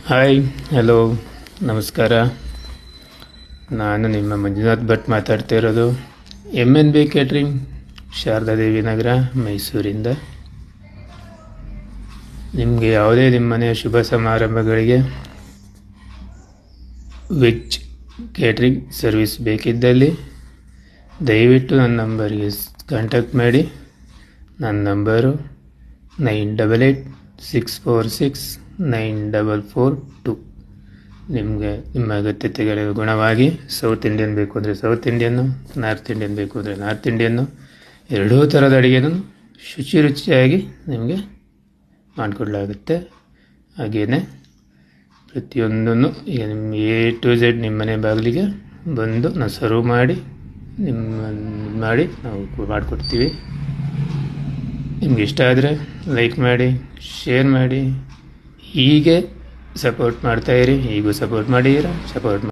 Hi, hello, ನಮಸ್ಕಾರ. ನಾನು ನಿಮ್ಮ ಮಂಜುನಾಥ್ ಭಟ್ ಮಾತಾಡ್ತಾ ಇರೋದು. MNB ಕೇಟ್ರಿಂಗ್, ಶಾರದಾದೇವಿ ನಗರ, ಮೈಸೂರಿಂದ. ನಿಮಗೆ ಯಾವುದೇ ನಿಮ್ಮ ಮನೆಯ ಶುಭ ಸಮಾರಂಭಗಳಿಗೆ ವೆಜ್ ಕೇಟ್ರಿಂಗ್ ಸರ್ವಿಸ್ ಬೇಕಿದ್ದಲ್ಲಿ ದಯವಿಟ್ಟು ನನ್ನ ನಂಬರ್ಗೆ ಕಾಂಟ್ಯಾಕ್ಟ್ ಮಾಡಿ. ನನ್ನ ನಂಬರು 9886469442. ನಿಮಗೆ ನಿಮ್ಮ ಅಗತ್ಯತೆಗಳ ಗುಣವಾಗಿ ಸೌತ್ ಇಂಡಿಯನ್ ಬೇಕು ಅಂದರೆ ಸೌತ್ ಇಂಡಿಯನ್ನು, ನಾರ್ತ್ ಇಂಡಿಯನ್ ಬೇಕು ಅಂದರೆ ನಾರ್ತ್ ಇಂಡಿಯನ್ನು, ಎರಡೂ ಥರದ ಅಡುಗೆನೂ ರುಚಿಯಾಗಿ ನಿಮಗೆ ಮಾಡಿಕೊಡ್ಲಾಗುತ್ತೆ. ಹಾಗೆಯೇ ಪ್ರತಿಯೊಂದನ್ನು ಈಗ ನಿಮ್ಮ A to Z ನಿಮ್ಮ ಮನೆ ಬಾಗಿಲಿಗೆ ಬಂದು ನಾವು ಸರ್ವ್ ಮಾಡಿ ನಾವು ಮಾಡಿಕೊಡ್ತೀವಿ. ನಿಮ್ಗೆ ಇಷ್ಟ ಆದರೆ ಲೈಕ್ ಮಾಡಿ, ಶೇರ್ ಮಾಡಿ, ಹೀಗೆ ಸಪೋರ್ಟ್ ಮಾಡ್ತಾಯಿರಿ. ಹೀಗೂ ಸಪೋರ್ಟ್ ಮಾಡಿದ್ದೀರಾ, ಸಪೋರ್ಟ್